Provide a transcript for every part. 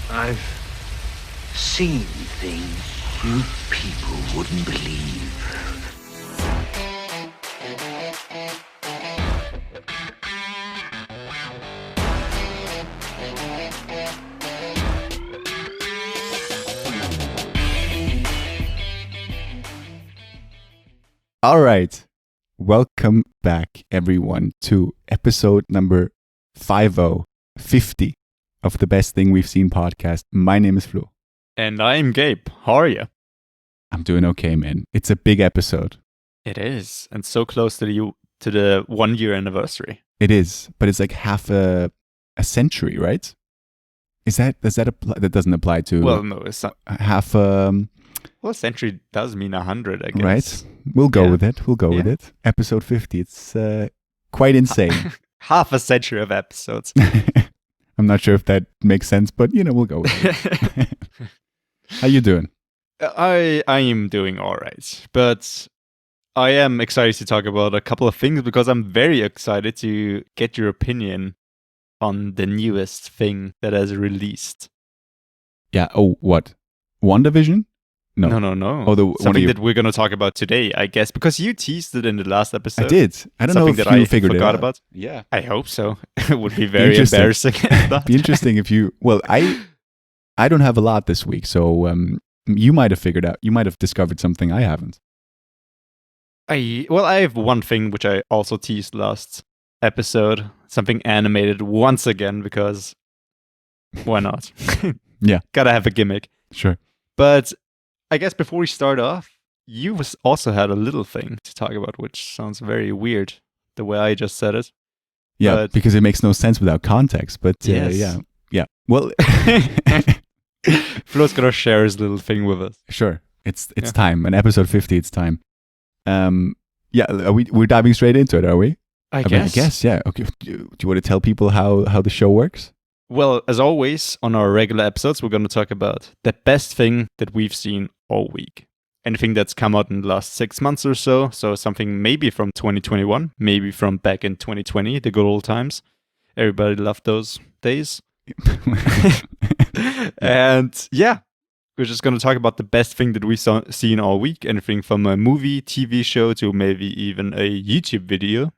I've seen things you people wouldn't believe. All right. Welcome back, everyone, to episode number 50 of the Best Thing We've Seen podcast. My name is Flo. And I'm Gabe. How are you? I'm doing okay, man. It's a big episode. It is. And so close to the 1 year anniversary. It is, but it's like half a century, right? Does that apply? That doesn't apply to Well, no, it's not. half Well, a century does mean 100, I guess. right? We'll go with it. We'll go with it. Episode 50. It's quite insane. Half a century of episodes. I'm not sure if that makes sense, but we'll go with it. How you doing? I am doing all right, but I am excited to talk about a couple of things because I'm very excited to get your opinion on the newest thing that has released. Yeah. Oh, what? WandaVision? No. No. Oh, something that we're going to talk about today, I guess, because you teased it in the last episode. I did. I don't know if that you I figured forgot it out. about. Yeah. I hope so. It would be very embarrassing. Be interesting if you. Well, I don't have a lot this week, so you might have figured out. You might have discovered something I haven't. I have one thing which I also teased last episode. Something animated once again because why not? Yeah. Gotta have a gimmick. Sure. But I guess before we start off, you also had a little thing to talk about, which sounds very weird the way I just said it. Yeah, because it makes no sense without context. But yes. Yeah. Well, Flo's gonna share his little thing with us. Sure. It's time. In episode 50, it's time. Yeah. We're diving straight into it, are we? I guess. Yeah. Okay. Do you want to tell people how the show works? Well, as always, on our regular episodes, we're going to talk about the best thing that we've seen all week. Anything that's come out in the last 6 months or so. So something maybe from 2021, maybe from back in 2020, the good old times. Everybody loved those days. And yeah, we're just going to talk about the best thing that we've seen all week. Anything from a movie, TV show, to maybe even a YouTube video.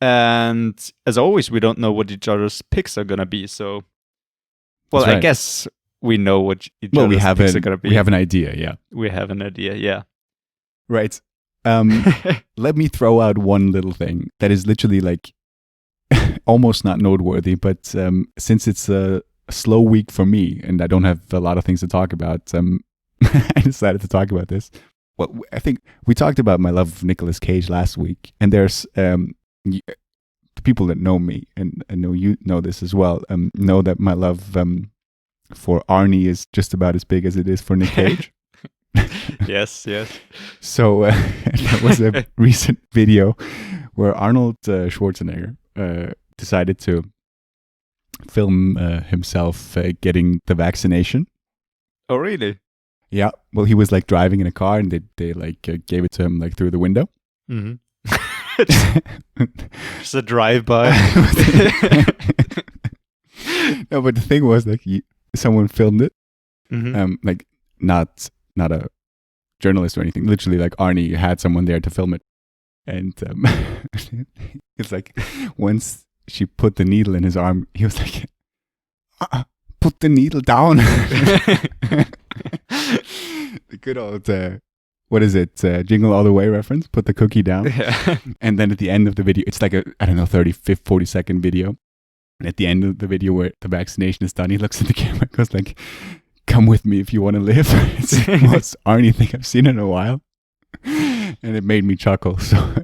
And as always, we don't know what each other's picks are going to be. So, well, That's right. I guess we know what each other's picks are going to be. We have an idea, yeah. We have an idea, yeah. Right. Let me throw out one little thing that is literally like almost not noteworthy, but since it's a slow week for me and I don't have a lot of things to talk about, I decided to talk about this. Well, I think we talked about my love of Nicolas Cage last week, and there's the people that know me, and I know you know this as well, know that my love for Arnie is just about as big as it is for Nick Cage. Yes. So there was a recent video where Arnold Schwarzenegger decided to film himself getting the vaccination. Oh, really? Yeah. Well, he was like driving in a car, and they like gave it to him like through the window. Mm-hmm. Just a drive-by. No, but the thing was like someone filmed it. Mm-hmm. Like not a journalist or anything. Literally, like Arnie had someone there to film it, and it's like once she put the needle in his arm, he was like, "Put the needle down." The good old what is it? Jingle All the Way reference. Put the cookie down. Yeah. And then at the end of the video, it's like a 40-second video. And at the end of the video where the vaccination is done, he looks at the camera and goes like, "Come with me if you want to live." It's the most Arnie thing I've seen in a while. And it made me chuckle. So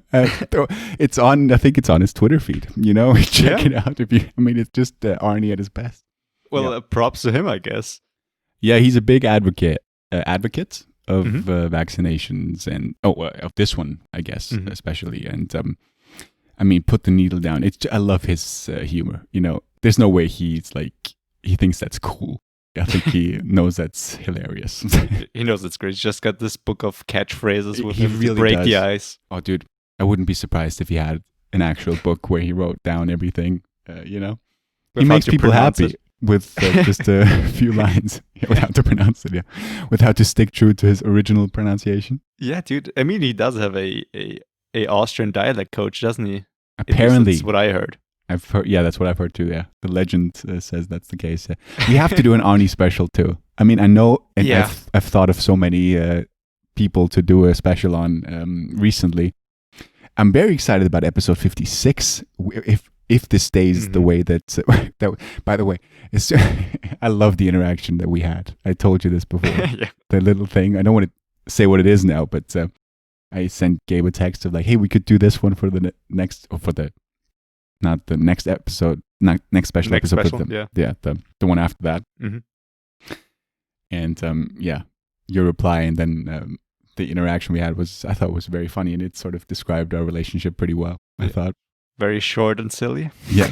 it's on, I think it's on his Twitter feed. Check it out. It's just Arnie at his best. Well, props to him, I guess. Yeah, he's a big advocate of vaccinations and of this one, I guess, especially. And put the needle down. I love his humor. There's no way he thinks that's cool. I think he knows that's hilarious. He knows it's great. He's just got this book of catchphrases with He him really to break does. the ice. Oh, dude, I wouldn't be surprised if he had an actual book where he wrote down everything. He makes people happy. with just a few lines with how to pronounce it. Yeah, with how to stick true to his original pronunciation. Yeah, dude. I mean, he does have a Austrian dialect coach, doesn't he? Apparently, that's what I heard. I've heard. Yeah, that's what I've heard too. Yeah, the legend says that's the case. Yeah. We have to do an Arnie special too. I mean, I know, and Yeah. I've thought of so many people to do a special on recently. I'm very excited about episode 56. If this stays the way that, by the way, it's, I love the interaction that we had. I told you this before. Yeah. The little thing. I don't want to say what it is now, but I sent Gabe a text of like, hey, we could do this one for the next, or for the, not the next episode, not next special Next episode, special, but yeah. the one after that. Mhm. And yeah, your reply and then the interaction we had I thought was very funny, and it sort of described our relationship pretty well, I thought. Very short and silly. Yeah.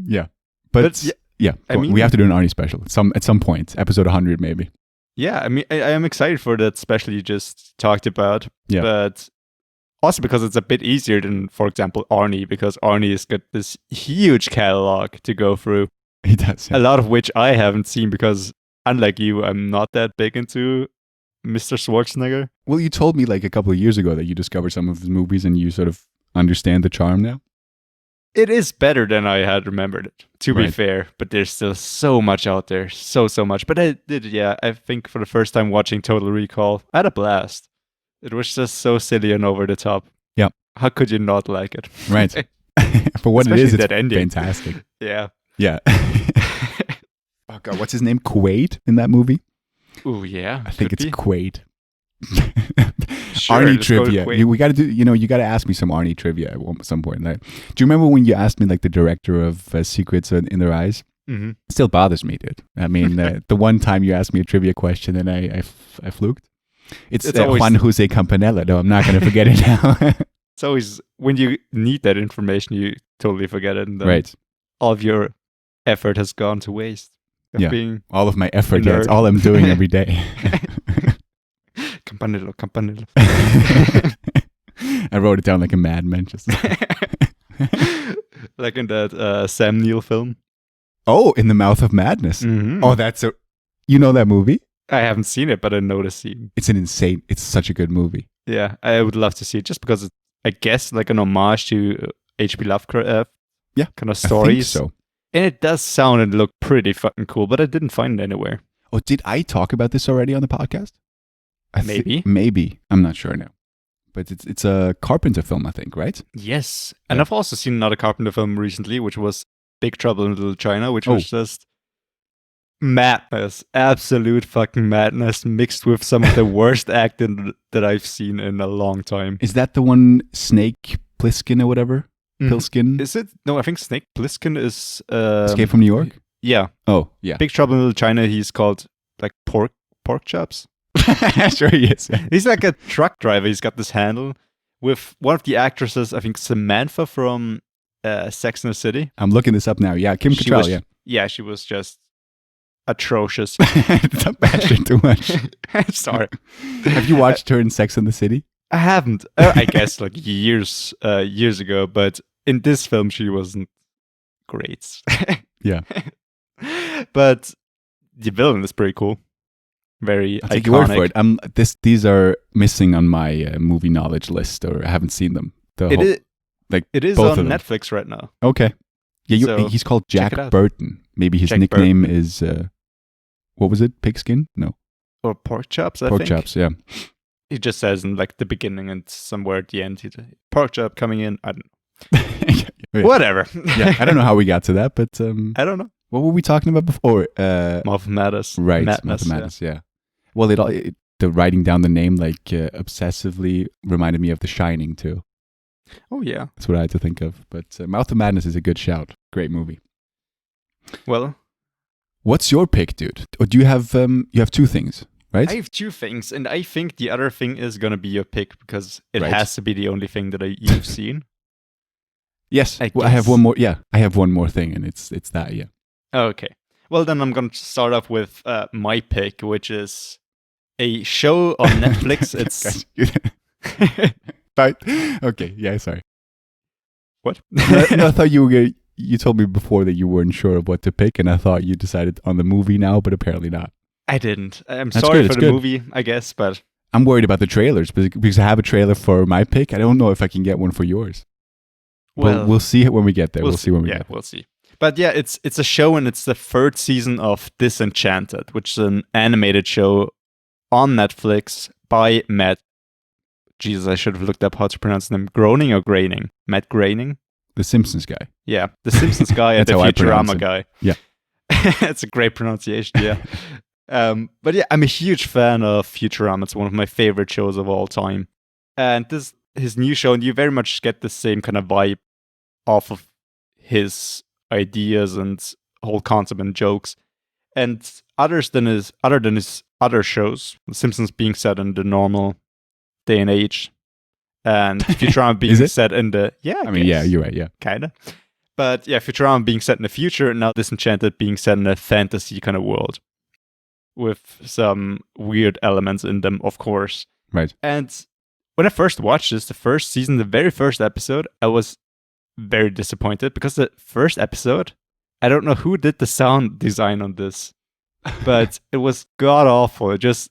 Yeah. But yeah, I mean- we have to do an Arnie special at some point, episode 100 maybe. Yeah, I mean, I am excited for that special you just talked about. Yeah. But also because it's a bit easier than, for example, Arnie, because Arnie has got this huge catalog to go through, He does. a lot of which I haven't seen because, unlike you, I'm not that big into Mr. Schwarzenegger. Well, you told me like a couple of years ago that you discovered some of his movies and you sort of understand the charm now. It is better than I had remembered it, to be Right. fair, but there's still so much out there. So much. But I did, yeah, I think for the first time watching Total Recall, I had a blast. It was just so silly and over the top. Yeah. How could you not like it? Right. For what Especially it is, it's that ending. fantastic. Yeah. Yeah. Oh God, what's his name? Quaid in that movie? Ooh, yeah. I think could it's be. Quaid. Sure, Arnie let's go with trivia. Quaid. We got to do. You got to ask me some Arnie trivia at some point. Like, do you remember when you asked me like the director of Secrets in Their Eyes? Mhm. It still bothers me, dude. I mean, the one time you asked me a trivia question and I fluked. It's always- Juan Jose Campanella. No, I'm not going to forget it now. It's always, when you need that information, you totally forget it. And then Right. all of your effort has gone to waste. Of Yeah. being All of my effort. Yeah, it's Nerd. all I'm doing every day. Campanello. I wrote it down like a madman. Just Like in that Sam Neill film. oh, in the Mouth of Madness. Mhm. Oh, you know that movie? I haven't seen it, but I know the scene. It's such a good movie. Yeah, I would love to see it just because it's, I guess, like an homage to H.P. Lovecraft. Yeah, kind of I think stories. so. And it does sound and look pretty fucking cool, but I didn't find it anywhere. Oh, did I talk about this already on the podcast? Maybe. Maybe. I'm not sure now. But it's a Carpenter film, I think, right? Yes. And Yeah. I've also seen another Carpenter film recently, which was Big Trouble in Little China, which was just madness. Absolute fucking madness mixed with some of the worst acting that I've seen in a long time. Is that the one Snake Plissken or whatever? Mhm. Pilskin? Is it? No, I think Snake Plissken is... Escape from New York? Yeah. Oh, yeah. Big Trouble in Little China, he's called like pork chops. Sure he is. He's like a truck driver. He's got this handle with one of the actresses, I think Samantha from Sex and the City. I'm looking this up now. Yeah, Kim She Cattrall, was- yeah. Yeah, she was just atrocious. Don't bash her too much. Sorry. Have you watched her in Sex and the City? I haven't. I guess like years ago, but in this film she wasn't great. Yeah. But the villain is pretty cool. Very I'll take your word for iconic. it. These are missing on my movie knowledge list, or I haven't seen them. It is both on of them. Netflix right now. Okay. Yeah, So, he's called check Jack it out. Burton. Maybe his Jack nickname Burton. is, what was it? Pigskin? No. Or pork chops, I Pork think. chops, yeah. He just says in like the beginning and somewhere at the end, pork chop coming in. I don't know. Yeah. Whatever. Yeah, I don't know how we got to that, but I don't know. what were we talking about before? Mouth of Madness. Right, Madness, Mathematics, yeah. Well, the writing down the name like obsessively reminded me of The Shining too. Oh yeah. That's what I had to think of. But Mouth of Madness is a good shout. Great movie. Well, What's your pick, dude? Or do you have two things, right? I have two things, and I think the other thing is gonna be your pick because it Right. has to be the only thing that you've seen. Yes. I Well, I have guess. one more. Yeah, I have one more thing, and it's that. Yeah. Okay. Well, then I'm going to start off with my pick, which is a show on Netflix. It's Right. Okay. Yeah. Sorry. what? No, I thought you were you told me before that you weren't sure of what to pick, and I thought you decided on the movie now, but apparently not. I didn't. I'm That's sorry good, for it's the good. movie, I guess, but I'm worried about the trailers because I have a trailer for my pick. I don't know if I can get one for yours. well, We'll see it when we get there. We'll see when we yeah, get there. we'll see. But yeah, it's a show, and it's the third season of Disenchanted, which is an animated show on Netflix by Matt. Jesus, I should have looked up how to pronounce them. Groening or Groening? Matt Groening? The Simpsons guy. Yeah, the Simpsons guy and That's the how I pronounce Futurama him. guy. Yeah. It's a great pronunciation, yeah. But yeah, I'm a huge fan of Futurama. It's one of my favorite shows of all time. And this his new show, and you very much get the same kind of vibe off of his ideas and whole concept and jokes. And other than his other shows, The Simpsons being set in the normal day and age, and Futurama being Is it? set in the I mean, yeah, you're right. Yeah. kinda. But yeah, Futurama being set in the future, and now Disenchanted being set in a fantasy kind of world with some weird elements in them, of course. Right. And when I first watched this, the first season, the very first episode, I was very disappointed because the first episode, I don't know who did the sound design on this, but it was god awful. It just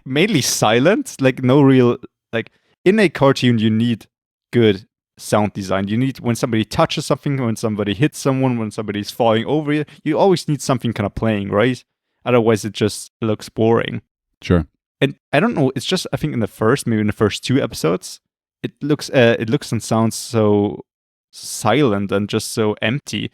mainly silent, like no real, like in a cartoon, you need good sound design. You need when somebody touches something, when somebody hits someone, when somebody's falling over you, you always need something kind of playing, right? Otherwise, it just looks boring. Sure. And I don't know, it's just, I think maybe in the first 2 episodes, it looks and sounds so silent and just so empty.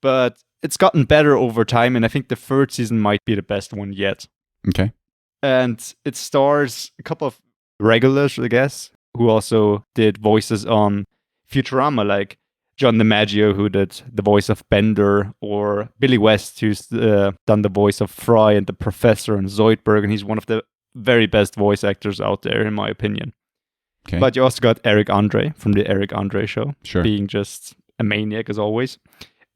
But it's gotten better over time, and I think the 3rd season might be the best one yet. Okay. And it stars a couple of regulars, I guess, who also did voices on Futurama, like John DiMaggio, who did the voice of Bender, or Billy West, who's done the voice of Fry and the Professor and Zoidberg, and he's one of the very best voice actors out there, in my opinion. Okay. But you also got Eric Andre from the Eric Andre Show, Sure. being just a maniac as always.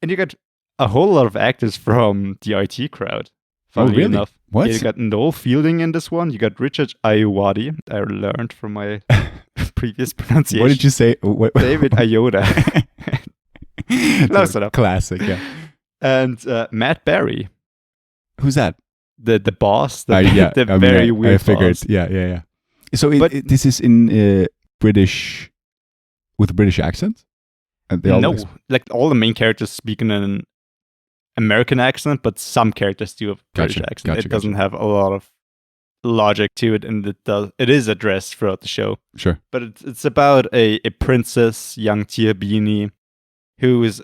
And you got a whole lot of actors from the IT crowd. Funnily really? enough. What? Yeah, you got Noel Fielding in this one. You got Richard Ayoade. I learned from my previous pronunciation. What did you say? What? David Ayoda. Close enough. Classic. Yeah. And Matt Berry, Who's that? the boss, the I mean, very weird I figured. boss. Yeah. So this is in British, with a British accent? And they all No, like all the main characters speak in an American accent, but some characters do have a British Gotcha, accent. gotcha, It doesn't have a lot of logic to it, and it is addressed throughout the show. Sure. But it's about a princess, young Tia Beanie, who is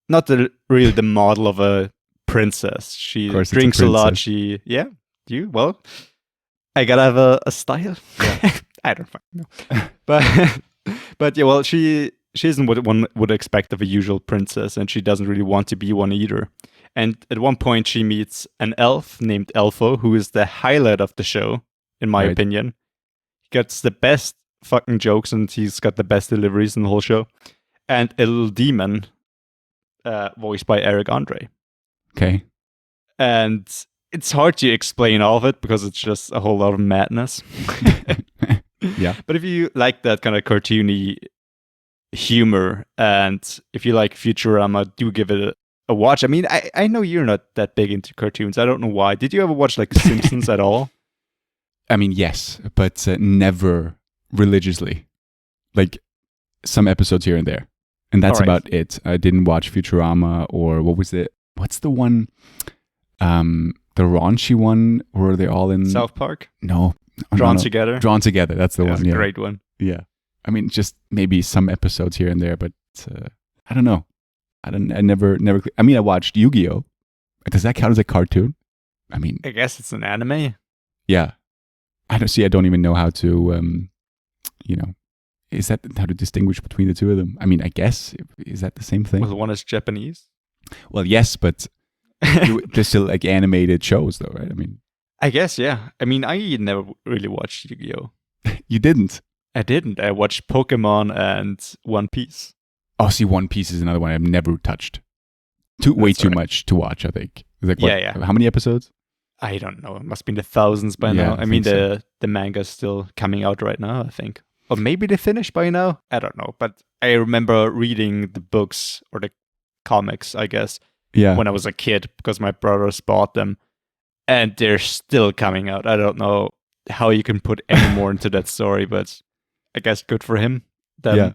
not really the model of a princess. She Of course it's a drinks a lot. princess. Well, I gotta have a style. I don't fucking know. But yeah, well, she isn't what one would expect of a usual princess, and she doesn't really want to be one either. And at one point, she meets an elf named Elfo, who is the highlight of the show, in my Right. opinion. He gets the best fucking jokes, and he's got the best deliveries in the whole show. And a little demon, voiced by Eric Andre. Okay. And it's hard to explain all of it because it's just a whole lot of madness. Yeah. But if you like that kind of cartoony humor, and if you like Futurama, do give it a watch. I mean, I know you're not that big into cartoons. I don't know why. Did you ever watch like Simpsons at all? I mean, yes, but never religiously. Like some episodes here and there. And that's All right. about it. I didn't watch Futurama, or what's the one? The raunchy one where they're all in South Park? No. Drawn No. Together? Drawn Together. That's the That's one. a Yeah. great one. Yeah. I mean, just maybe some episodes here and there, but I don't know. I never. I mean, I watched YuGiOh. Does that count as a cartoon? I mean, I guess it's an anime. yeah. I don't even know how to, is that how to distinguish between the two of them? I mean, I guess, is that the same thing? Well, one is Japanese. Well, yes, but they're still like animated shows though, right? I mean, I guess, yeah. I mean, I never really watched Yu-Gi-Oh! you didn't. I didn't. I watched Pokemon and One Piece. Oh, see, One Piece is another one I've never touched. Way That's too all right. much to watch, I think. It's like, what, Yeah. How many episodes? I don't know. It must be in the thousands by Yeah, now. I I mean, think so. the manga's still coming out right now, I think. Or maybe they finished by now. I don't know. But I remember reading the books or the comics, I guess, Yeah. when I was a kid because my brothers bought them. And they're still coming out. I don't know how you can put any more into that story, but I guess good for him. Yeah.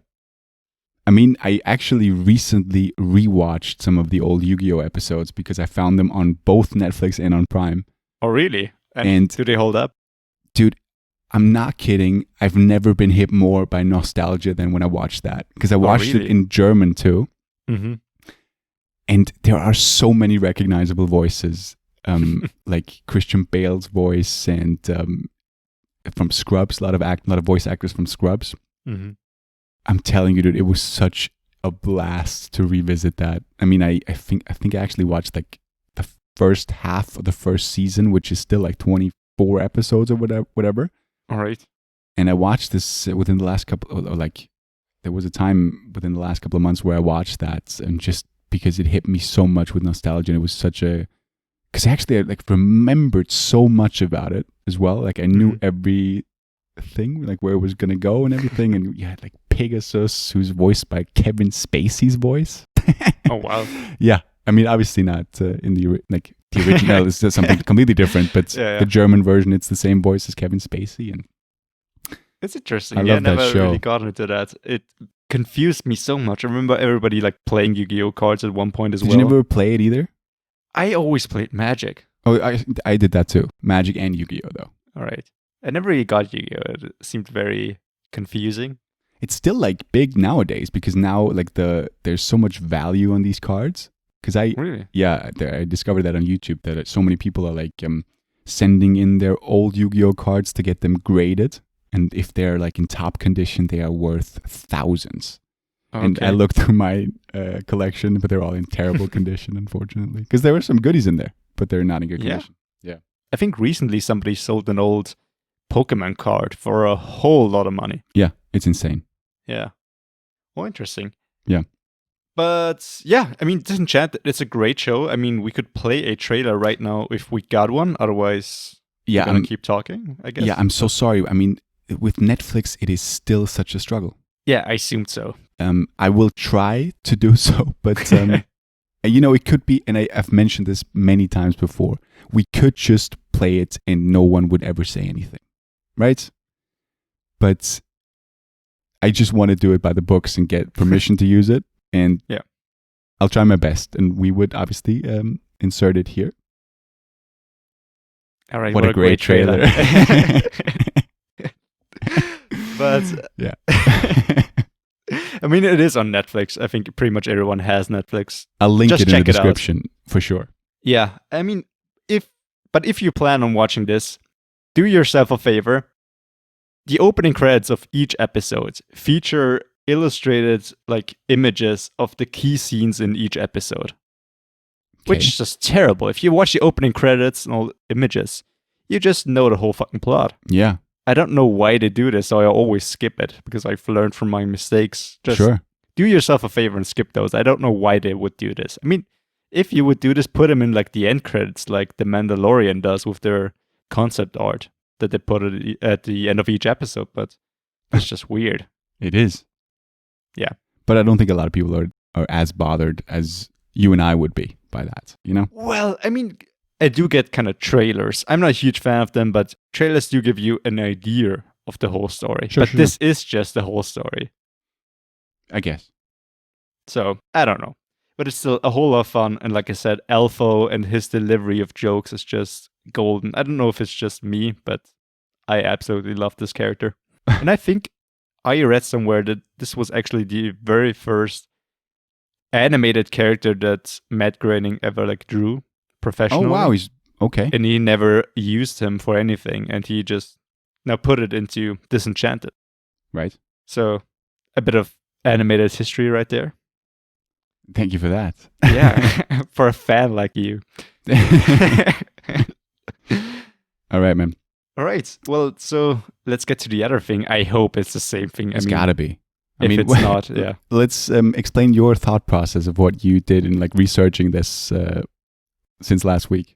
I mean, I actually recently rewatched some of the old YuGiOh episodes because I found them on both Netflix and on Prime. Oh, really? And do they hold up? Dude, I'm not kidding. I've never been hit more by nostalgia than when I watched that because I watched it in German too. Mm-hmm. And there are so many recognizable voices. Like Christian Bale's voice and from Scrubs, a lot of voice actors from Scrubs. Mm-hmm. I'm telling you, dude, it was such a blast to revisit that. I mean, I think I actually watched like the first half of the first season, which is still like 24 episodes or whatever. All right. And I watched this within the last couple, or like there was a time within the last couple of months where I watched that, and just because it hit me so much with nostalgia, and it was such a because actually I like remembered so much about it as well. Like I knew everything, like where it was gonna go and everything. And you had like Pegasus, who's voiced by Kevin Spacey's voice. Oh wow! Yeah, I mean obviously not in the original is something completely different, but the German version it's the same voice as Kevin Spacey. And it's interesting. I love that never show. Really got into that. It confused me so much. I remember everybody like playing Yu-Gi-Oh cards at one point as well. Did you never play it either? I always played Magic. Oh, I did that too. Magic and Yu-Gi-Oh though. All right. I never really got Yu-Gi-Oh. It seemed very confusing. It's still like big nowadays because now like there's so much value on these cards. Because I discovered that on YouTube that so many people are like sending in their old Yu-Gi-Oh cards to get them graded, and if they're like in top condition, they are worth thousands. Okay. And I looked through my collection, but they're all in terrible condition, unfortunately. Because there were some goodies in there, but they're not in good condition. Yeah. I think recently somebody sold an old Pokemon card for a whole lot of money. Yeah, it's insane. Yeah. Oh, interesting. Yeah. But yeah, I mean, Disenchantment, it's a great show. I mean, we could play a trailer right now if we got one. Otherwise, we're going to keep talking, I guess. Yeah, I'm so sorry. I mean, with Netflix, it is still such a struggle. Yeah, I assumed so. I will try to do so, but it could be, and I've mentioned this many times before, we could just play it and no one would ever say anything, right? But I just want to do it by the books and get permission to use it, and I'll try my best, and we would obviously insert it here. All right, what a great trailer. But yeah. I mean, it is on Netflix. I think pretty much everyone has Netflix. I'll link it in the description for sure. Yeah, I mean, if you plan on watching this, do yourself a favor. The opening credits of each episode feature illustrated like images of the key scenes in each episode, which is just terrible. If you watch the opening credits and all the images, you just know the whole fucking plot. Yeah. I don't know why they do this, so I always skip it because I've learned from my mistakes. Just do yourself a favor and skip those. I don't know why they would do this. I mean, if you would do this, put them in like the end credits, like The Mandalorian does with their concept art that they put at the end of each episode. But it's just weird. It is. Yeah. But I don't think a lot of people are as bothered as you and I would be by that, you know? Well, I mean, I do get kind of trailers. I'm not a huge fan of them, but trailers do give you an idea of the whole story. This is just the whole story, I guess. So, I don't know. But it's still a whole lot of fun. And like I said, Elfo and his delivery of jokes is just golden. I don't know if it's just me, but I absolutely love this character. And I think I read somewhere that this was actually the very first animated character that Matt Groening ever like drew professionally. Oh wow, he's okay. And he never used him for anything, and he just now put it into Disenchanted. Right. So a bit of animated history right there. Thank you for that. Yeah, for a fan like you. All right, man. All right. Well, so let's get to the other thing. I hope it's the same thing. It's gotta be. If it's not, yeah. Let's explain your thought process of what you did in like researching this since last week.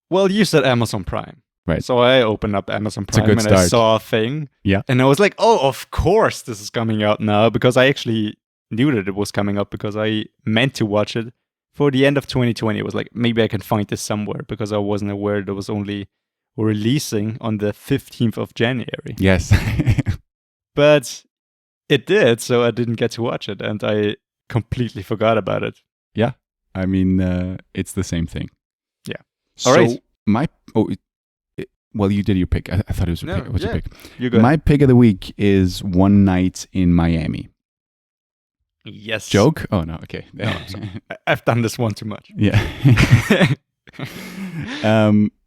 Well, you said Amazon Prime. Right. So I opened up Amazon a Prime good and I start. saw a thing. Yeah. And I was like, oh, of course this is coming out now, because I actually knew that it was coming up because I meant to watch it for the end of 2020. It was like, maybe I can find this somewhere, because I wasn't aware it was only releasing on the 15th of January. Yes. But it did, so I didn't get to watch it, and I completely forgot about it. Yeah. I mean, it's the same thing. Yeah. So All right. Well, you did your pick. I thought it was your No, pick. What's your yeah. pick? You go My ahead. pick of the week is One Night in Miami. Yes. Joke? Oh, no. Okay. No, I'm sorry. I've done this one too much. Yeah.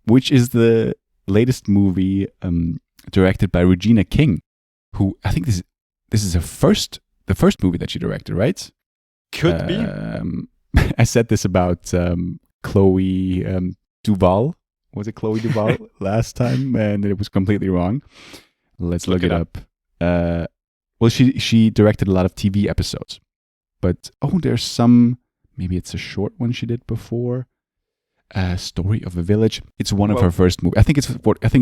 Which is the latest movie directed by Regina King, who I think this is the first movie that she directed, right? Could be. I said this about Chloe Duvall. Was it Chloe Duvall last time? And it was completely wrong. Let's look it up. Well, she directed a lot of TV episodes, but there's some. Maybe it's a short one she did before. Story of a Village. It's one of her first movies. I think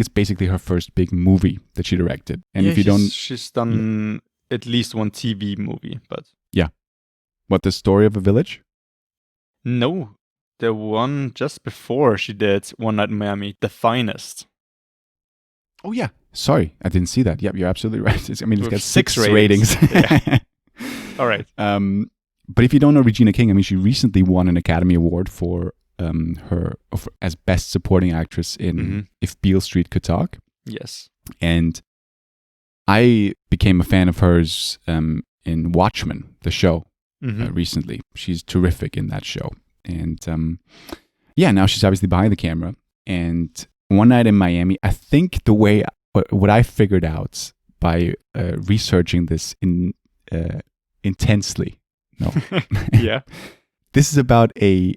it's basically her first big movie that she directed. And if you don't, she's done at least one TV movie, but what, The Story of a Village? no, the one just before she did One Night in Miami, The Finest. Oh yeah, sorry, I didn't see that. Yep, you're absolutely right. It's With got 6 6 ratings. Yeah. All right. But if you don't know Regina King, I mean, she recently won an Academy Award for as Best Supporting Actress in If Beale Street Could Talk. Yes. And I became a fan of hers in Watchmen, the show, recently. She's terrific in that show. And now she's obviously behind the camera. And One Night in Miami, I think the way, what I figured out by researching this intensely, Yeah. this is about a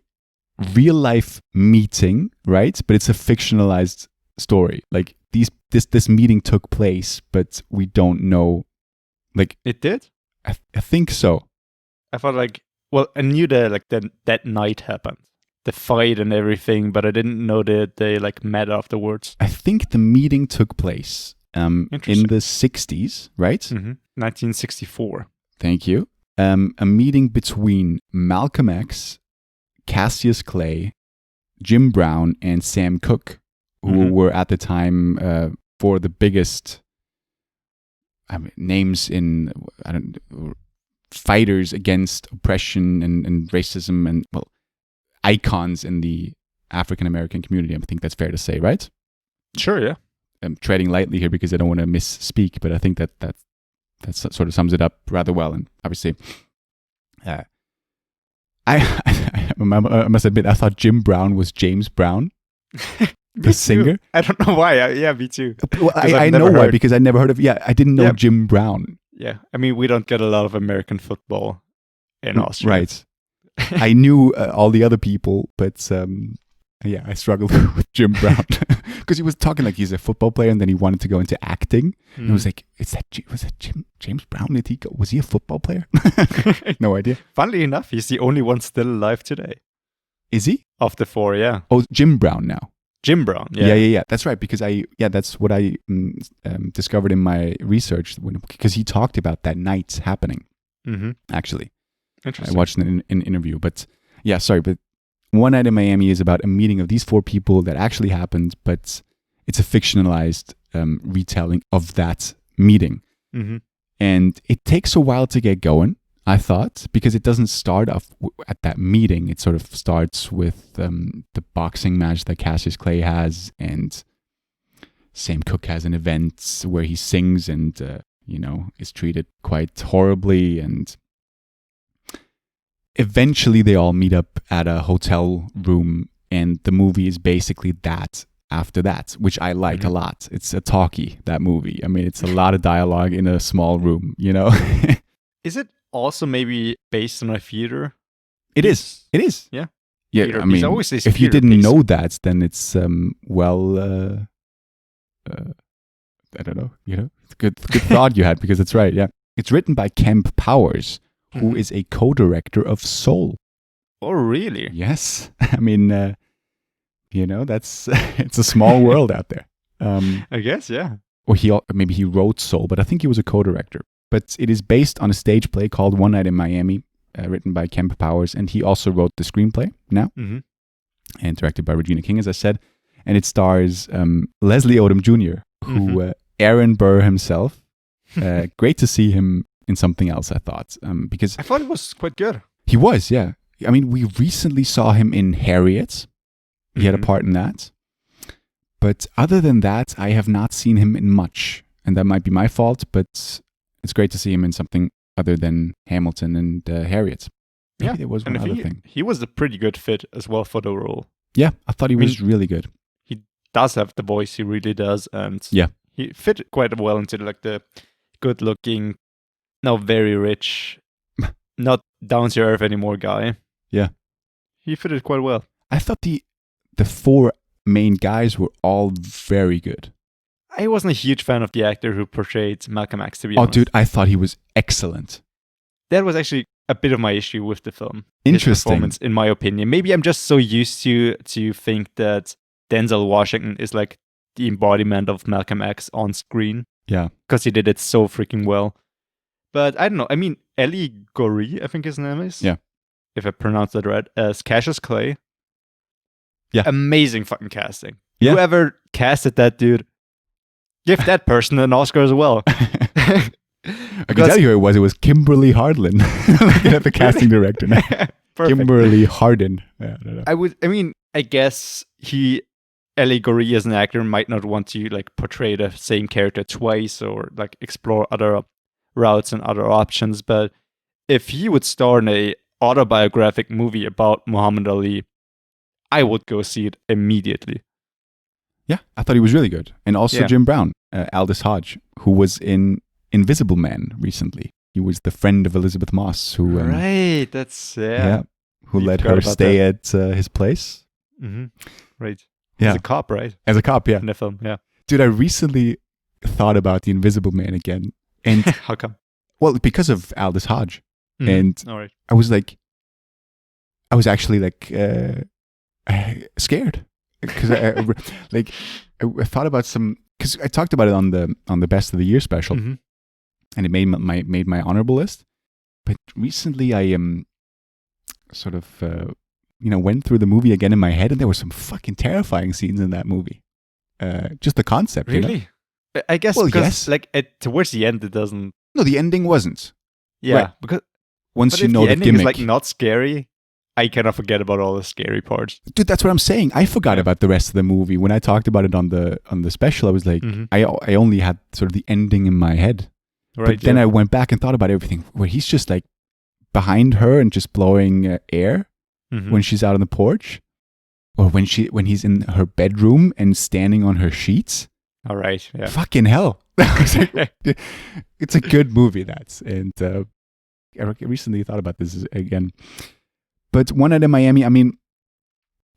real life meeting, right? But it's a fictionalized story. Like this meeting took place, but we don't know. Like It did? I think so. I thought I knew that night happened, the fight and everything, but I didn't know that they met afterwards. I think the meeting took place in the 60s, right? 1964. Thank you. A meeting between Malcolm X, Cassius Clay, Jim Brown, and Sam Cooke, who were at the time for the biggest names in fighters against oppression and racism, and icons in the African American community. I think that's fair to say, right? Sure, yeah. I'm treading lightly here because I don't want to misspeak, but I think that sort of sums it up rather well. And obviously, I must admit, I thought Jim Brown was James Brown, the singer. I don't know why. Yeah, me too. Well, I know why, because I never heard of. Yeah, I didn't know Jim Brown. Yeah, I mean, we don't get a lot of American football in Austria. Right. I knew all the other people, but I struggled with Jim Brown because he was talking like he's a football player, and then he wanted to go into acting. And I was like, was that James Brown? Was he a football player? No idea. Funnily enough, he's the only one still alive today. Is he? Of the 4, yeah. Oh, Jim Brown now. Jim Brown, yeah. Yeah. That's right, because that's what I discovered in my research, because he talked about that night happening, actually. Interesting. I watched an interview, but One Night in Miami is about a meeting of these 4 people that actually happened, but it's a fictionalized retelling of that meeting. And it takes a while to get going, I thought, because it doesn't start off at that meeting. It sort of starts with the boxing match that Cassius Clay has, and Sam Cooke has an event where he sings and, is treated quite horribly, and eventually they all meet up at a hotel room, and the movie is basically that after that, which I like a lot. It's a talkie, that movie. I mean, it's a lot of dialogue in a small room, Is it also maybe based on a theater? It is. Yeah. Yeah, Theater. I mean, always says if you theater didn't based. know that, then it's, I don't know, it's a good thought you had, because it's right, yeah. It's written by Kemp Powers, who is a co-director of Soul. Oh, really? Yes. I mean, if That's it's a small world out there. I guess, yeah. Or maybe he wrote Soul, but I think he was a co-director. But it is based on a stage play called One Night in Miami, written by Kemp Powers, and he also wrote the screenplay now, and directed by Regina King, as I said. And it stars Leslie Odom Jr., who Aaron Burr himself. Great to see him in something else, I thought, because I thought it was quite good. He was, yeah. I mean, we recently saw him in Harriet. He had a part in that. But other than that, I have not seen him in much. And that might be my fault, but it's great to see him in something other than Hamilton and Harriet. Maybe there was one other thing. He was a pretty good fit as well for the role. Yeah, I thought he was really good. He does have the voice, he really does. And he fit quite well into like the good-looking, now very rich, not down-to-earth anymore guy. Yeah. He fitted quite well. I thought the 4 main guys were all very good. I wasn't a huge fan of the actor who portrayed Malcolm X, to be honest. Oh, dude, I thought he was excellent. That was actually a bit of my issue with the film. Interesting. His performance, in my opinion. Maybe I'm just so used to think that Denzel Washington is like the embodiment of Malcolm X on screen. Yeah. Because he did it so freaking well. But I don't know. I mean, Ellie Goree, I think his name is. Yeah. If I pronounced that right. As Cassius Clay. Yeah. Amazing fucking casting. Yeah. Whoever casted that dude, give that person an Oscar as well. I can tell you who it was. It was Kimberly Hardin. Looking at the casting director now. Kimberly Hardin. Yeah, I guess Ellie Goree as an actor might not want to like portray the same character twice or like explore other routes and other options. But if he would star in a autobiographic movie about Muhammad Ali, I would go see it immediately. Yeah, I thought he was really good. And also Jim Brown, Aldous Hodge, who was in Invisible Man recently. He was the friend of Elizabeth Moss, who right, who let her stay at his place. Right. Yeah. As a cop, right? As a cop, yeah. In the film, yeah. Dude, I recently thought about the Invisible Man again. And how come? Well, because of Aldous Hodge. And all right. I was actually like scared. Because I thought about because I talked about it on the Best of the Year special, and it made my honorable list. But recently, I sort of went through the movie again in my head, and there were some fucking terrifying scenes in that movie. Just the concept, really. I guess because like towards the end, it doesn't. No, the ending wasn't. Yeah, right. because once you know the the ending gimmick, is like not scary. I cannot forget about all the scary parts. Dude, that's what I'm saying. I forgot about the rest of the movie. When I talked about it on the special, I was like, I only had sort of the ending in my head. Right, but then I went back and thought about everything, where he's just like behind her and just blowing air when she's out on the porch, or when he's in her bedroom and standing on her sheets. All right, yeah. Fucking hell. It's a good movie, and I recently thought about this again. But One Night in Miami, I mean,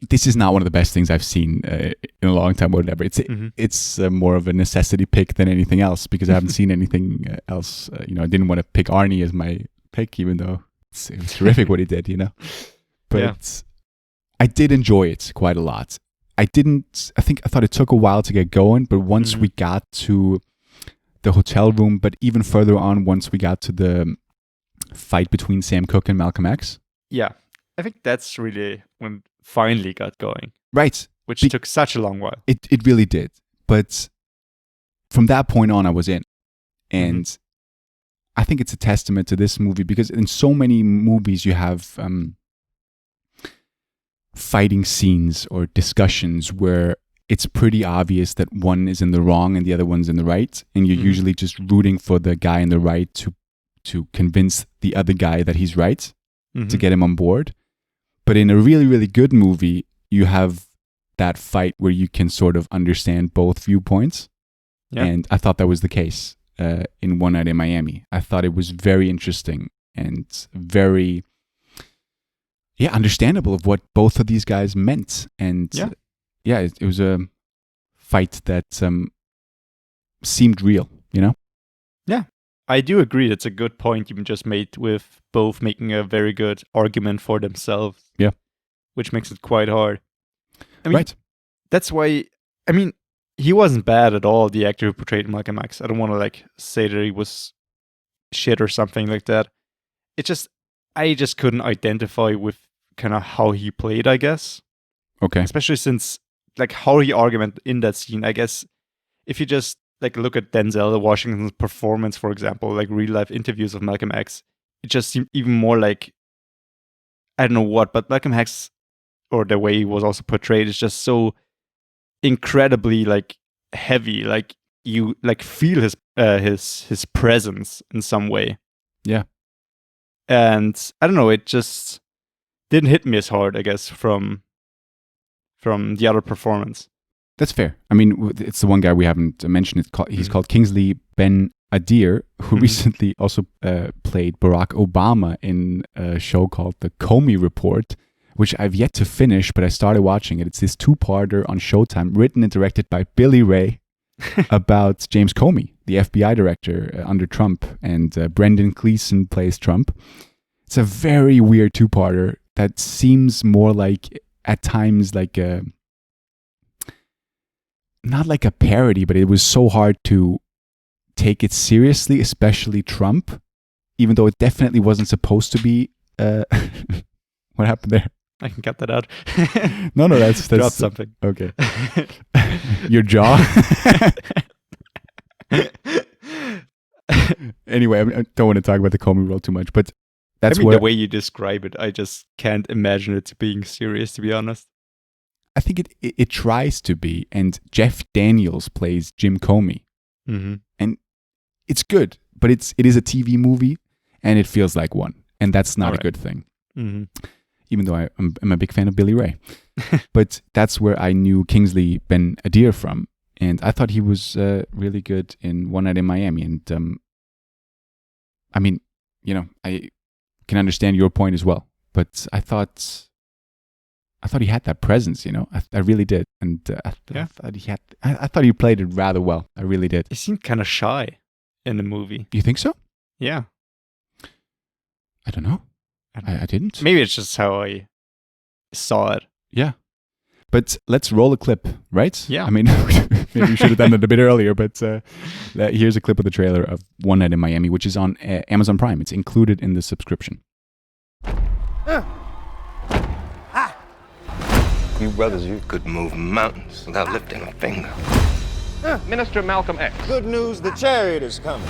this is not one of the best things I've seen in a long time or whatever. It's more of a necessity pick than anything else, because I haven't seen anything else. I didn't want to pick Arnie as my pick, even though it was terrific what he did, But I did enjoy it quite a lot. I thought it took a while to get going, but once we got to the hotel room, but even further on, once we got to the fight between Sam Cooke and Malcolm X. Yeah. I think that's really when it finally got going. Right. Which took such a long while. It really did. But from that point on, I was in. And I think it's a testament to this movie, because in so many movies you have fighting scenes or discussions where it's pretty obvious that one is in the wrong and the other one's in the right. And you're usually just rooting for the guy in the right to convince the other guy that he's right, to get him on board. But in a really, really good movie, you have that fight where you can sort of understand both viewpoints. Yeah. And I thought that was the case in One Night in Miami. I thought it was very interesting and very, understandable of what both of these guys meant. And it was a fight that seemed real, Yeah. I do agree. That's a good point you just made, with both making a very good argument for themselves. Yeah. Which makes it quite hard. I mean, right. that's why, I mean, he wasn't bad at all, the actor who portrayed Malcolm X. I don't want to like say that he was shit or something like that. I just couldn't identify with kind of how he played, I guess. Okay. Especially since like how he argumented in that scene. I guess if you just like look at Denzel Washington's performance, for example, like real life interviews of Malcolm X, it just seemed even more like, I don't know what, but Malcolm X, or the way he was also portrayed, is just so incredibly like heavy. Like you like feel his presence in some way. Yeah. And I don't know, it just didn't hit me as hard, I guess, from the other performance. That's fair. I mean, it's the one guy we haven't mentioned. He's called Kingsley Ben-Adir, who recently also played Barack Obama in a show called The Comey Report, which I've yet to finish, but I started watching it. It's this 2-parter on Showtime, written and directed by Billy Ray, about James Comey, the FBI director under Trump, and Brendan Gleeson plays Trump. It's a very weird 2-parter that seems more like, at times, like a, not like a parody, but it was so hard to take it seriously, especially Trump, even though it definitely wasn't supposed to be. What happened there? I can cut that out. No, that's drop something. Okay. Your jaw. Anyway, I don't want to talk about the Comey role too much, but that's the way you describe it, I just can't imagine it being serious, to be honest. I think it tries to be, and Jeff Daniels plays Jim Comey, and it's good, but it is a TV movie, and it feels like one, and that's not a good thing. Even though I'm a big fan of Billy Ray, but that's where I knew Kingsley Ben-Adir from, and I thought he was really good in One Night in Miami, and I mean, you know, I can understand your point as well, but I thought he had that presence, you know. I really did, and I thought he played it rather well. I really did. He seemed kind of shy in the movie. You think so? Yeah. I don't know. I didn't. Maybe it's just how I saw it. Yeah. But let's roll a clip, right? Yeah. I mean, maybe we should have done it a bit earlier, but here's a clip of the trailer of One Night in Miami, which is on Amazon Prime. It's included in the subscription. You brothers, you could move mountains without lifting a finger. Minister Malcolm X. Good news, the chariot is coming.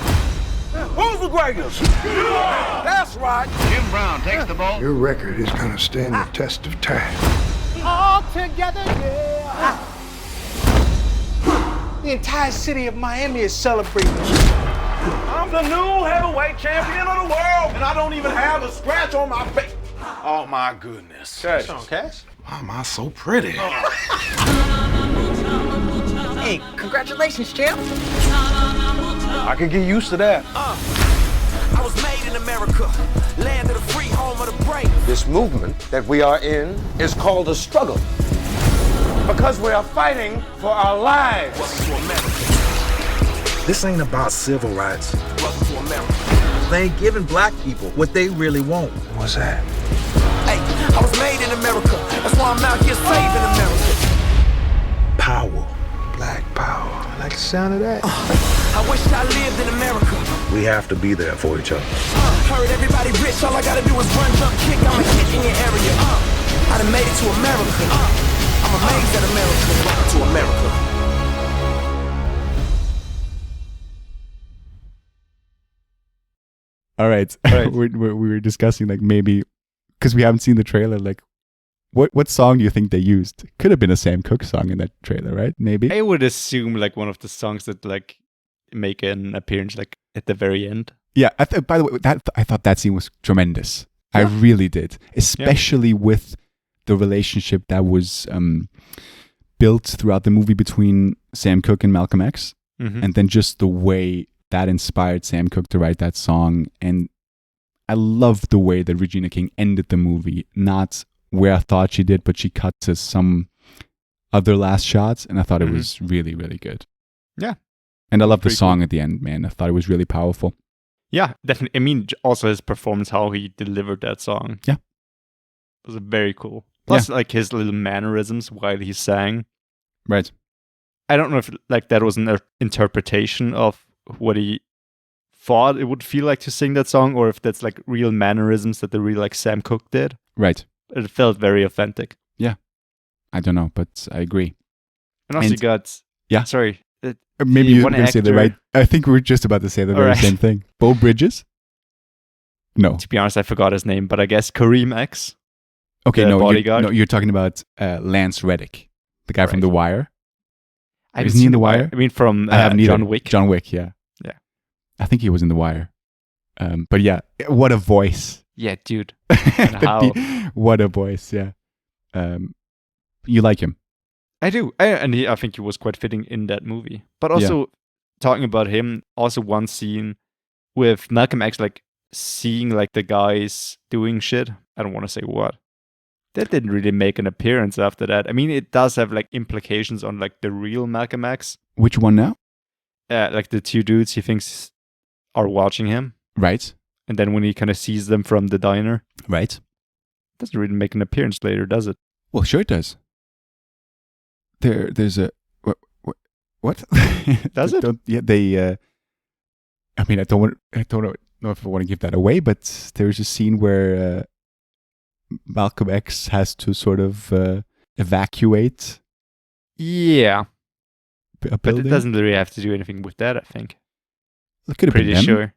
Who's the greatest? That's right. Jim Brown takes the ball. Your record is going to stand the test of time. All together, yeah. The entire city of Miami is celebrating. I'm the new heavyweight champion of the world, and I don't even have a scratch on my face. Oh, my goodness. Cash. On Cash? Why am I so pretty? Hey, congratulations, champ. I can get used to that. I was made in America, land of the free, home of the brave. This movement that we are in is called a struggle. Because we are fighting for our lives. Welcome to America. This ain't about civil rights. Welcome to America. They ain't giving black people what they really want. What's that? Hey, I was made in America. That's why I'm out here saving America. Power. Black power. I like the sound of that. I wish I lived in America. We have to be there for each other. Heard everybody rich, all I gotta do is run, jump, kick, I'm a hit in your area. I done made it to America. I'm amazed at America. Welcome to America. All right. we were discussing, like, maybe, because we haven't seen the trailer, like, what song do you think they used? Could have been a Sam Cooke song in that trailer, right? Maybe. I would assume like one of the songs that like make an appearance like at the very end. Yeah. By the way, I thought that scene was tremendous. Yeah. I really did, especially with the relationship that was built throughout the movie between Sam Cooke and Malcolm X, and then just the way that inspired Sam Cooke to write that song. And I love the way that Regina King ended the movie, not where I thought she did, but she cut to some other last shots, and I thought it was really, really good. Yeah. And I love the song at the end, man. I thought it was really powerful. Yeah, definitely. I mean, also his performance, how he delivered that song. Yeah. Was very cool. Plus, like his little mannerisms while he sang. Right. I don't know if like that was an interpretation of what he thought it would feel like to sing that song, or if that's like real mannerisms that the real like Sam Cooke did. Right. It felt very authentic. Yeah. I don't know, but I agree. And also you got sorry. Maybe you're one going to say the actor- right. I think we're just about to say the very Alright. same thing. Bo Bridges? No. To be honest, I forgot his name, but I guess Kareem X. Okay, the no, bodyguard. you're talking about Lance Reddick, the guy from Right. The Wire. I Isn't he in The Wire? I mean, from I haven't either. John Wick. John Wick, yeah. Yeah. I think he was in The Wire. But yeah, what a voice. Yeah, dude. That'd how? What a voice, yeah. You like him? I do. I think he was quite fitting in that movie. But also, talking about him, also one scene with Malcolm X, like, seeing, like, the guys doing shit. I don't want to say what. That didn't really make an appearance after that. I mean, it does have, like, implications on, like, the real Malcolm X. Which one now? Like, the two dudes he thinks are watching him. Right. And then when he kind of sees them from the diner. Right. Doesn't really make an appearance later, does it? Well, sure it does. There's a what? Does it? Yeah, they. I mean, I don't know if I want to give that away, but there's a scene where Malcolm X has to sort of evacuate Yeah. a But building. it doesn't really have to do anything with that, I think. It could have Pretty been them. sure.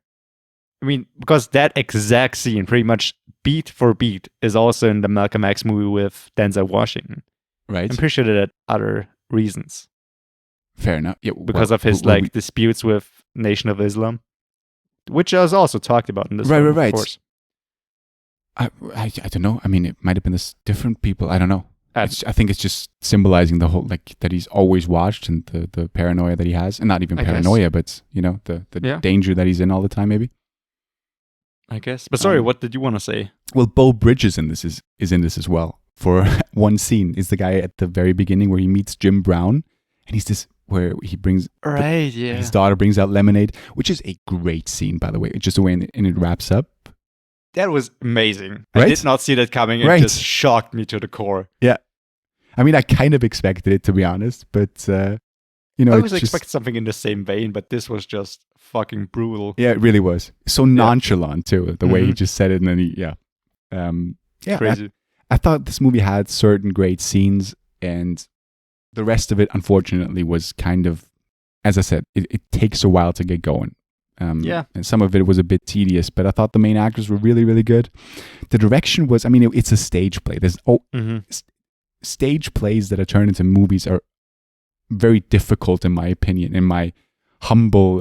I mean, because that exact scene, pretty much beat for beat, is also in the Malcolm X movie with Denzel Washington. Right. I'm pretty sure that had other reasons. Fair enough. Yeah, Because of his like disputes with Nation of Islam, which was also talked about in this Right, film, right. of course. I don't know. I mean, it might have been this different people. I don't know. I think it's just symbolizing the whole, like, that he's always watched and the paranoia that he has. And not even I guess. paranoia, but, you know, the Yeah. danger that he's in all the time, maybe. I guess. But sorry, what did you want to say? Well, Bo Bridges in this is in this as well. For one scene is the guy at the very beginning where he meets Jim Brown, and he's this where he brings Right, yeah. his daughter brings out lemonade, which is a great scene, by the way. Just the way it wraps up. That was amazing. Right? I did not see that coming. It Right. just shocked me to the core. Yeah, I mean, I kind of expected it, to be honest, but you know, I it's was just, expecting something in the same vein, but this was just fucking brutal. yeah, it really was so nonchalant too. The way he Mhm. just said it, and then yeah, Crazy. I thought this movie had certain great scenes, and the rest of it, unfortunately, was kind of, as I said, it takes a while to get going. Yeah. And some of it was a bit tedious, but I thought the main actors were really, really good. The direction was, I mean, it's a stage play. There's stage plays that are turned into movies are very difficult, in my opinion, in my humble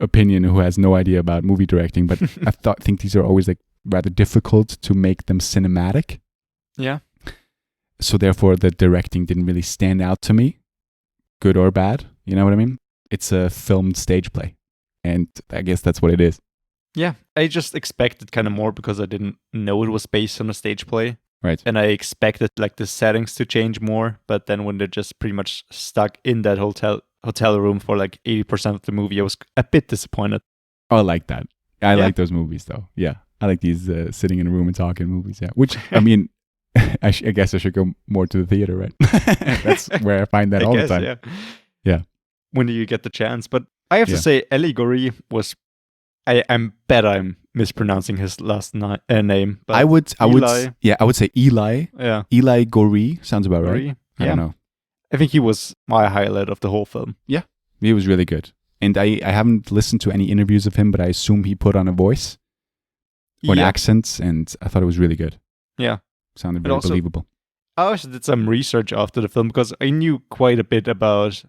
opinion, who has no idea about movie directing. But I think these are always like rather difficult to make them cinematic. Yeah. So therefore, the directing didn't really stand out to me, good or bad. You know what I mean? It's a filmed stage play, and I guess that's what it is. Yeah. I just expected kind of more because I didn't know it was based on a stage play. Right. And I expected like the settings to change more, but then when they're just pretty much stuck in that hotel room for like 80% of the movie, I was a bit disappointed. Oh, I like that. I Yeah. like those movies, though. Yeah, I like these sitting in a room and talking movies. Yeah, which I mean, I guess I should go more to the theater, right? That's where I find that I all guess, the time. Yeah. Yeah. When do you get the chance? But I have to say, Eli Goree was. I'm mispronouncing his last name. But I would, Eli. I would say Eli. Yeah. Eli Goree sounds about right. Goree, I yeah. don't know. I think he was my highlight of the whole film. Yeah, he was really good. And I haven't listened to any interviews of him, but I assume he put on a voice or an accent, and I thought it was really good. Yeah. Sounded And very also- believable. I also did some research after the film because I knew quite a bit about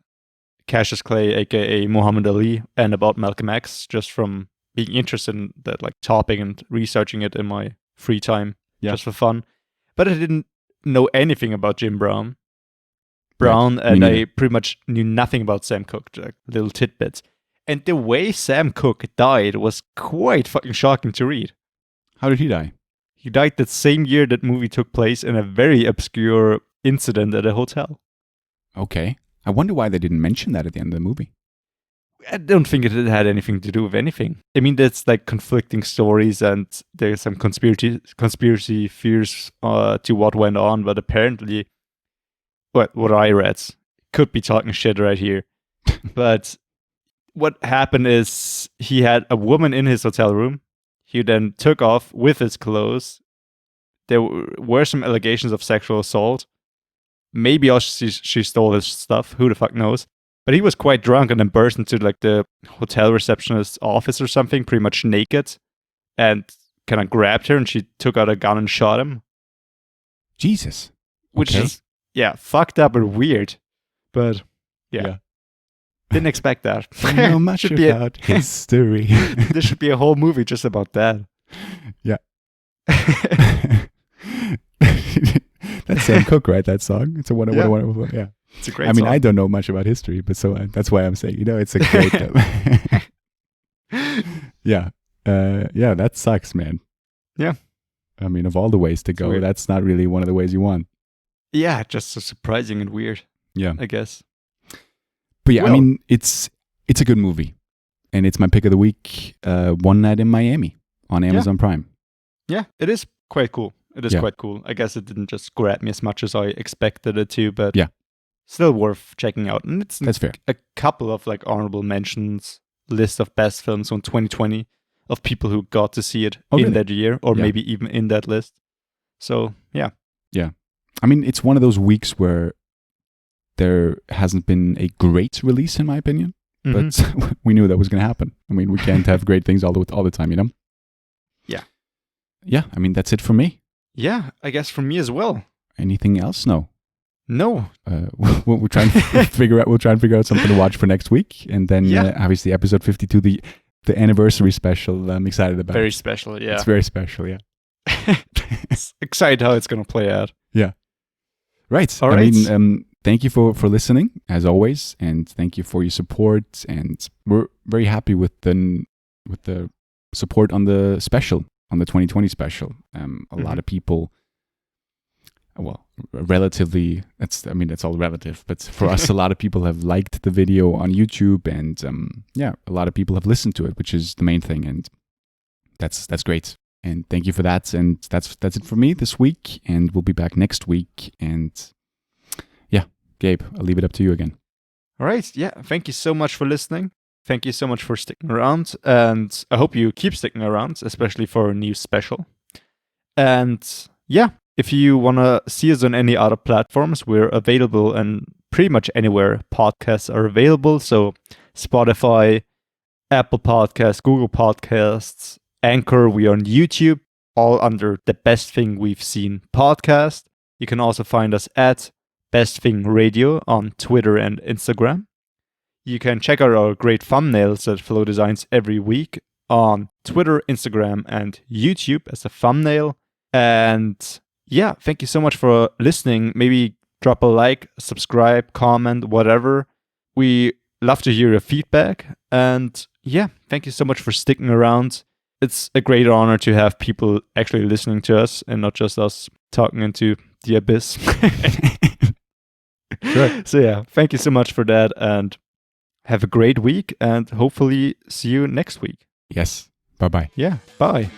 Cassius Clay, aka Muhammad Ali, and about Malcolm X just from being interested in that like topic and researching it in my free time just for fun. But I didn't know anything about Jim Brown. Right. And Me I neither. pretty much knew nothing about Sam Cooke, like little tidbits. And the way Sam Cooke died was quite fucking shocking to read. How did he die? He died that same year that movie took place in a very obscure incident at a hotel. Okay. I wonder why they didn't mention that at the end of the movie. I don't think it had anything to do with anything. I mean, there's like conflicting stories and there's some conspiracy fears to what went on, but apparently, what I read, could be talking shit right here. But what happened is he had a woman in his hotel room. He then took off with his clothes. There were some allegations of sexual assault. Maybe also she stole his stuff. Who the fuck knows? But he was quite drunk and then burst into like the hotel receptionist's office or something, pretty much naked, and kind of grabbed her, and she took out a gun and shot him. Jesus. Which Okay. is, fucked up and weird. But, yeah. Didn't expect that. I know much Should be about history. There should be a whole movie just about that. Yeah. That's Sam Cooke, right? That song. It's a wonderful. Yeah. It's a great I mean, song. I don't know much about history, but so that's why I'm saying, it's a great. Yeah. Yeah. That sucks, man. Yeah. I mean, of all the ways to go, weird. that's not really one of the ways you want. Yeah, just so surprising and weird, Yeah. I guess. But yeah, I Well- mean, it's a good movie, and it's my pick of the week. One Night in Miami on Amazon Prime. Yeah, it is quite cool. It is Yeah. quite cool. I guess it didn't just grab me as much as I expected it to, but Yeah. still worth checking out. And it's That's fair. a couple of like honorable mentions, list of best films from 2020 of people who got to see it Oh, in really? that year, or Yeah. maybe even in that list. So yeah, I mean, it's one of those weeks where there hasn't been a great release, in my opinion. Mhm. But we knew that was going to happen. I mean, we can't have great things all the time, you know? Yeah. Yeah, I mean, that's it for me. yeah, I guess for me as well. Anything else? No. No, We'll try and figure out. We'll try and figure out something to watch for next week, and then Yeah. obviously episode 52, the anniversary special. I'm excited about. very special. Yeah, It's very special. Yeah. excited how it's gonna play out. Right. All I right. mean, thank you for listening as always, and thank you for your support. And we're very happy with the support on the special, on the 2020 special. A lot of people. Well, relatively, that's all relative, but for us, a lot of people have liked the video on YouTube, and a lot of people have listened to it, which is the main thing, and that's great. And thank you for that. And that's it for me this week, and we'll be back next week. And yeah, Gabe, I'll leave it up to you again. All right. Yeah. Thank you so much for listening. Thank you so much for sticking around. And I hope you keep sticking around, especially for a new special. And yeah, if you want to see us on any other platforms, we're available and pretty much anywhere podcasts are available. So Spotify, Apple Podcasts, Google Podcasts, Anchor, we are on YouTube, all under the Best Thing We've Seen podcast. You can also find us at Best Thing Radio on Twitter and Instagram. You can check out our great thumbnails that Flow designs every week on Twitter, Instagram, and YouTube as a thumbnail. And yeah, thank you so much for listening. Maybe drop a like, subscribe, comment, whatever. We love to hear your feedback. And yeah, thank you so much for sticking around. It's a great honor to have people actually listening to us and not just us talking into the abyss. Sure. So yeah, thank you so much for that, and have a great week, and hopefully see you next week. Yes. Bye-bye. Yeah, bye.